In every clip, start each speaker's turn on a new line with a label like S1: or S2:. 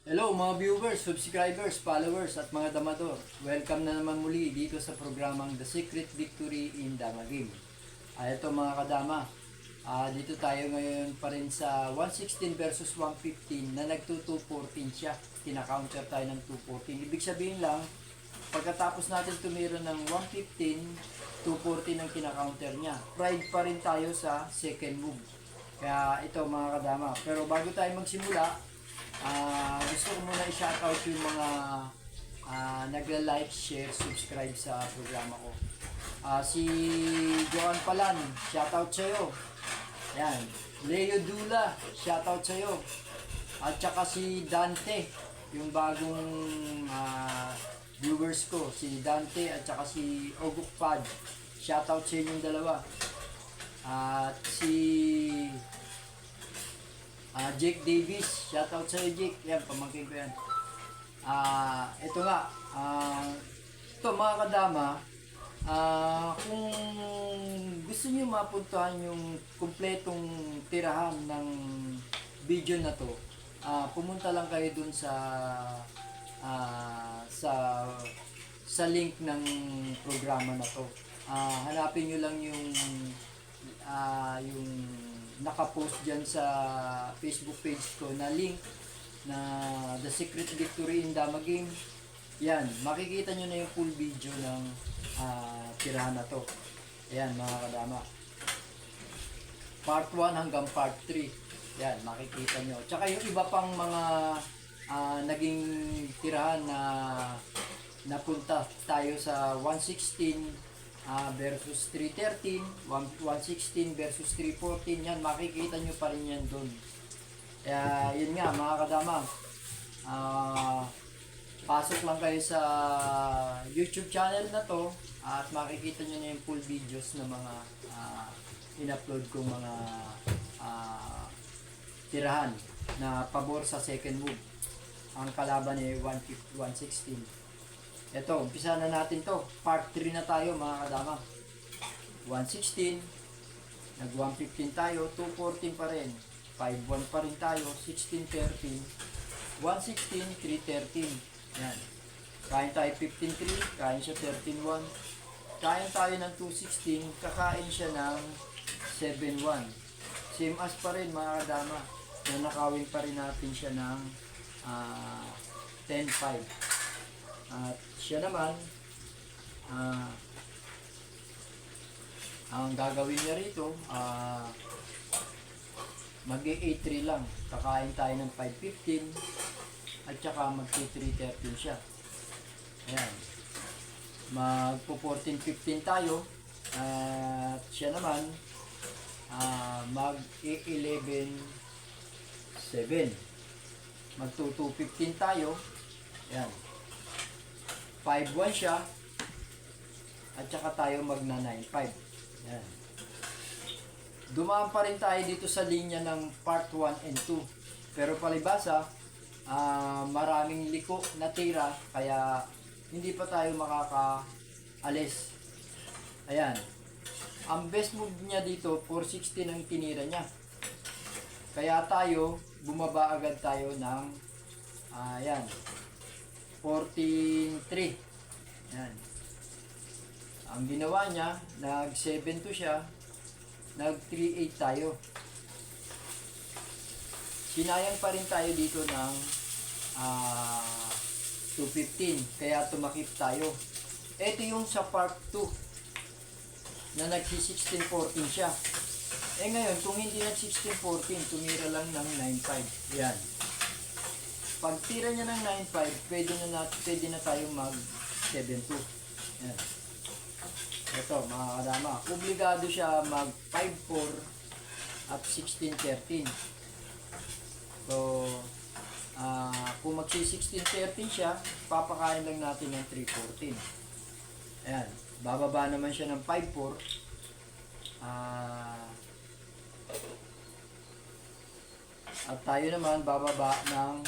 S1: Hello mga viewers, subscribers, followers at mga damador. Welcome na naman muli dito sa programang The Secret Victory in Dama Game. Ito mga kadama, dito tayo ngayon pa rin sa 116 versus 115 na nagto-214 siya. Kina-counter tayo ng 214. Ibig sabihin lang, pagkatapos natin tumira ng 115, 214 ang kina-counter niya. Pride pa rin tayo sa second move. Kaya ito mga kadama. Pero bago tayo magsimula, gusto ko muna i-shoutout yung mga nagla-like, share, subscribe sa programa ko. Si Joan Palan, shoutout sa'yo. Yan. Leo Dula, shoutout sa'yo. At saka si Dante, yung bagong viewers ko. Si Dante at saka si Oguk Pad. Shoutout sa inyong dalawa. At si Jake Davis, shoutout sa iyo Jake. Yan, pamangkin ko yan. Ito nga, ito mga kadama, kung gusto niyo mapuntahan yung kumpletong tirahan ng video na to, pumunta lang kayo dun sa link ng programa na to. Hanapin nyo lang yung nakapost dyan sa Facebook page ko na link na The Secret Victory in Dama Game. Yan, makikita nyo na yung full video ng tirahan na to. Ayan mga kadama, part 1 hanggang part 3. Yan, makikita nyo. Tsaka yung iba pang mga naging tirahan na napunta tayo sa 116 versus 313, 116 versus 314, yan, makikita nyo pa rin yan doon. Kaya, yun nga, mga kadama, pasok lang kayo sa YouTube channel na to at makikita nyo na yung full videos ng mga in-upload kong mga tirahan na pabor sa second move. Ang kalaban ay 116. Ito, umpisa na natin to. Part 3 na tayo mga kadama. 116, nag 115 tayo, 214 pa rin, 51 pa rin tayo, 1613, 116, 313. Yan. Kain tayo 15-3, kain siya 13-1. Kain tayo ng 216, kakain siya ng 7-1. Same as pa rin mga kadama. Nanakawin pa rin natin siya ng 10-5. At siya naman, ang gagawin niya rito, mag-8-3 lang. Kakain tayo ng 5-15 at saka mag-3-13 siya. Ayan. Magpo-14-15 tayo at siya naman mag-11-7. Mag-2-15 tayo. Ayan. 5-1 siya at saka tayo magna 9-5. Yan. Dumaan pa rin tayo dito sa linya ng part 1 and 2. Pero palibasa, maraming liko na tira kaya hindi pa tayo makakaalis. Ayan. Ang best move niya dito, 460 ang tinira niya. Kaya tayo, bumaba agad tayo ng ayan, 14-3. Yan. Ang ginawa niya, nag 7-2 siya, nag 3-8 tayo. Sinayang pa rin tayo dito ng 215, kaya tumakip tayo. Ito yung sa part 2 na nag 16-14 siya. Eh ngayon, kung hindi nag 16-14, tumira lang ng 9-5. Yan. Pag tira niya ng 9.5, pwede na tayong mag 7.2. Yan. Ito mga kadama, obligado siya mag 5.4 at 16.13. So, kung mag 16.13 siya, papakain lang natin ng 3.14. Ayan, bababa naman siya ng 5.4. At tayo naman bababa ng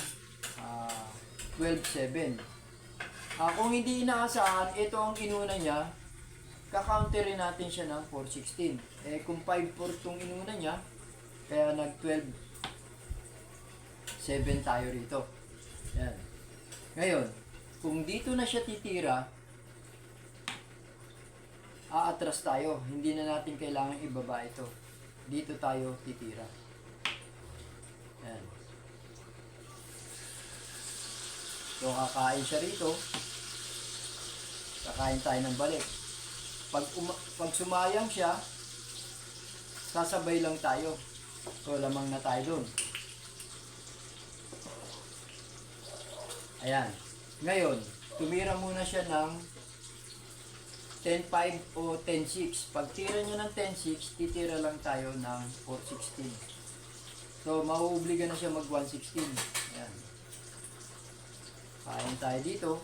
S1: 12-7. Kung hindi inaasahan, ito ang inuna niya, kakounterin natin siya ng 4-16. Kung 5-4 itong inuna niya, kaya nag 12-7 tayo rito. Yan. Ngayon, kung dito na siya titira, aatras tayo. Hindi na natin kailangan ibaba ito. Dito tayo titira. Yan. So, kakain siya rito. Kakain tayo ng balik. Pag sumayang siya, sasabay lang tayo. So, lamang na tayo dun. Ayan. Ngayon, tumira muna siya ng 10-5 o 10-6. Pag tira niya ng 10-6, titira lang tayo ng 4-16. So, mauobliga na siya mag 1-16. Ayan. Kain tayo dito.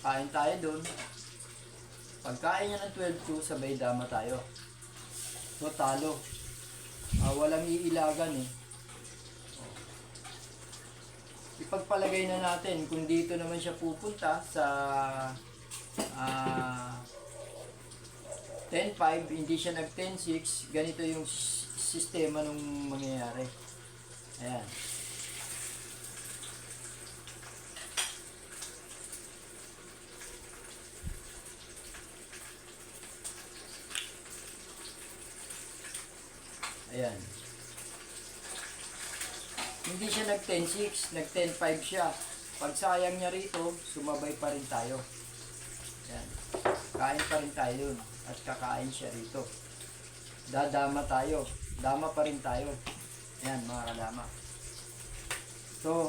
S1: Kain tayo dun. Pagkain niya ng 12-2, sabay dama tayo. So, talo. Walang iilagan eh. Ipagpalagay na natin kung dito naman siya pupunta sa 10-5, hindi siya nag 10-6, ganito yung sistema nung mangyayari. Ayan. Ayan. Hindi siya nag 10-6, nag 10-5 siya. Pag sayang niya rito, sumabay pa rin tayo. Ayan. Kain pa rin tayo yun. At kakain siya rito. Dadama tayo. Dama pa rin tayo. Ayan, mga kadama. So,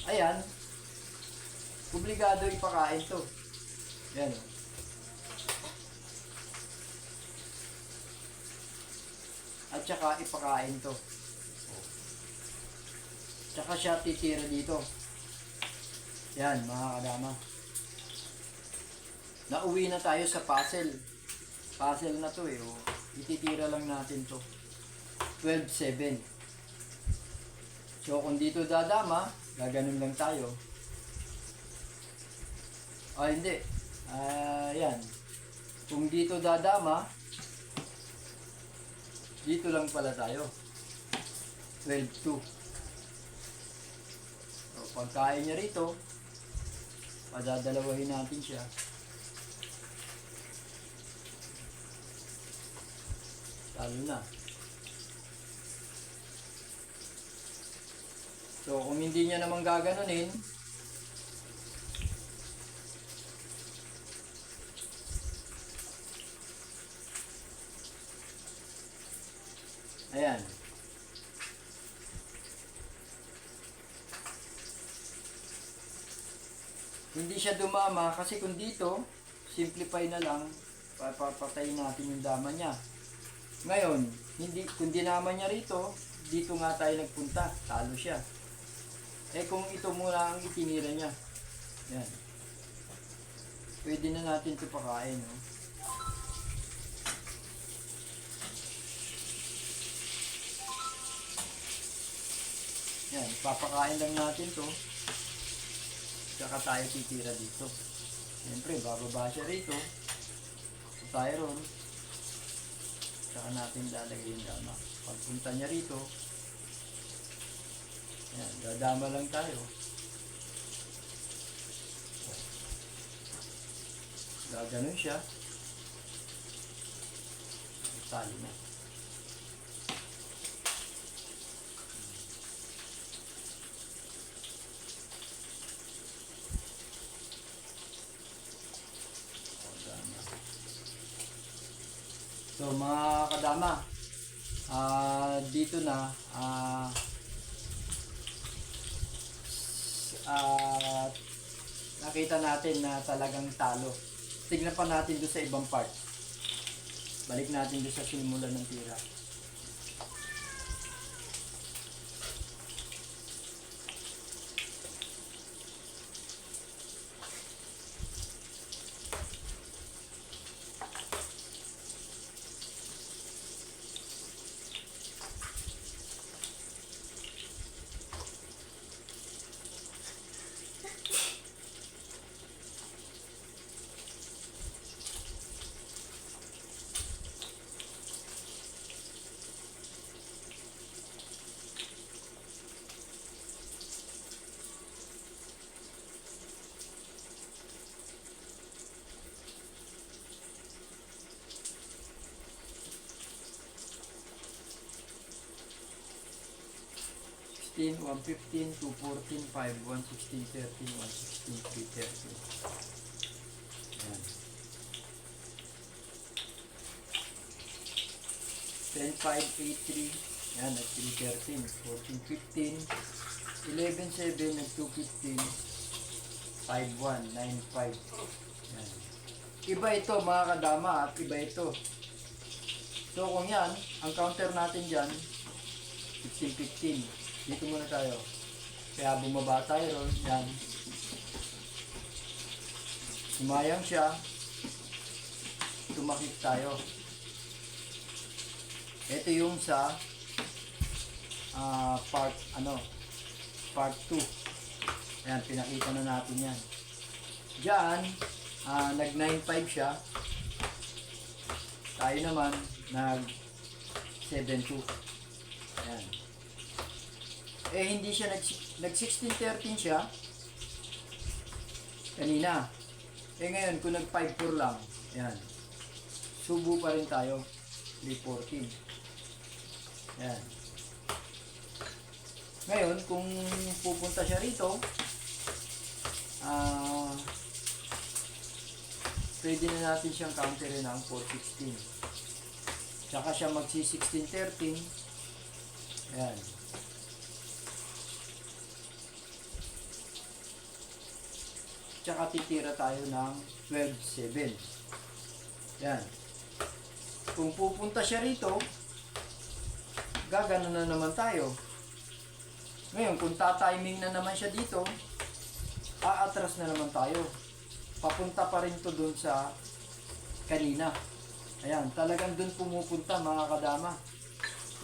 S1: ayan. Obligado ipakain to. Ayan. At saka ipakain to. Tsaka siya titira dito. Yan, mga kadama. Nauwi na tayo sa puzzle. Puzzle na to eh. Oh. Ititira lang natin to. 12-7. So, kung dito dadama, gaganon lang tayo. Hindi. Yan. Kung dito dadama, dito lang pala tayo. 12-2. Pagkain niya rito, padadalawahin natin siya. Talo na. So, kung hindi niya naman gaganunin, ayan. Hindi siya dumama kasi kung dito, simplify na lang, papatayin natin yung dama niya. Ngayon, kung dinama niya rito, dito nga tayo nagpunta, talo siya. Kung ito muna ang itinira niya, yan. Pwede na natin ito pakain. No? Yan, papakain lang natin to. Saka tayo titira dito. Siyempre, bababa siya rito. So, tayo ron. Saka natin lalagay yung dama. Pagpunta niya rito, yan, dadama lang tayo. Gaganon siya. Talo na. So mga kadama, dito na nakita natin na talagang talo. Tignan pa natin doon sa ibang part. Balik natin doon sa simulan ng tira. 115, 115, 214, 5, 116, 13, 116, 313. Ayan. 10, 5, 8, 3. Ayan, nag 313. 14, 15. 11, 7, nag 215. 5, 1, 9, 5. Ayan. Iba ito mga kadama at iba ito. So kung yan, ang counter natin dyan, 16, 15. Dito muna tayo. Kaya bumaba tayo ron. Yan. Sumayang siya. Tumakip tayo. Ito yung sa part 2. Ayan, pinakita na natin yan. Diyan, nag 9.5 siya. Tayo naman, nag 7.2. Ayan. Eh, hindi siya nag 16.13 siya. Kanina. Eh, ngayon, kung nag 5.4 lang. Ayan. Subo pa rin tayo. 3.14. Ayan. Ngayon, kung pupunta siya rito, pwede na natin siyang counterin ng 4.16. Tsaka siya magsi 16.13. Ayan. Tsaka titira tayo ng 12.7. Ayan. Kung pupunta siya rito, gagano na naman tayo. Ngayon, kung tatiming na naman siya dito, aatras na naman tayo. Papunta pa rin to dun sa kanina. Ayan, talagang dun pumupunta mga kadama.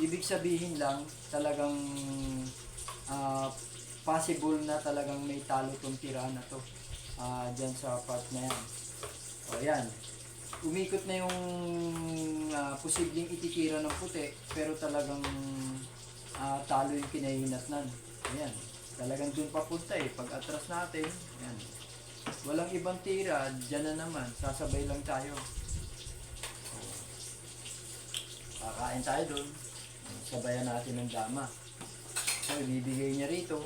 S1: Ibig sabihin lang, talagang possible na talagang may talo tong tirahan na to. Dyan sa part na yan. O yan. Umikot na yung posibleng ititira ng puti, pero talagang talo yung kinahinatnan. Ayan. Talagang dun papunta eh. Pag atras natin, ayan. Walang ibang tira, dyan na naman. Sasabay lang tayo. So, kakain tayo dun. Sabayan natin ng dama. So, ibibigay niya rito.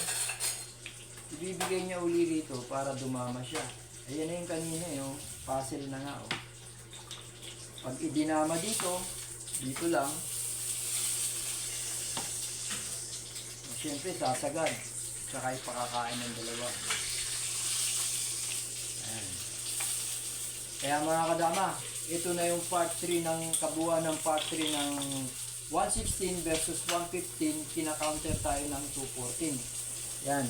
S1: Ibibigay niya uli rito para dumama siya. Ayan na yung kanina yung puzzle na nga oh. Pag idinama dito, dito lang. Siyempre sasagad. Tsaka ipakakain ng dalawa. Ayan. Kaya mga kadama, ito na yung part 3 ng kabuuan ng part 3 ng 116 versus 115. Kina-counter tayo ng 214. Yan.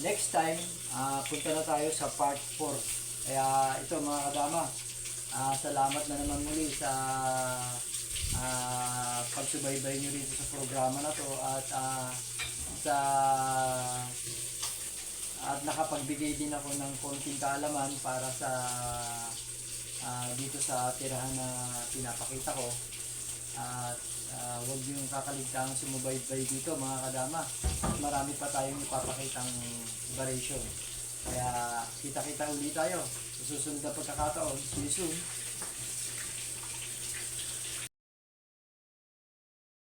S1: Next time, punta na tayo sa part 4. Kaya ito mga kadama, salamat na naman muli sa pagsubaybay nyo rito sa programa na to at nakapagbigay din ako ng konting kaalaman para sa dito sa tirahan na pinapakita ko. At huwag niyong kakaligtang sumubaybay dito mga kadama. Marami pa tayong ipapakitang variation. Kaya kita-kita ulit tayo sa susunod na pagkakataon. See you soon.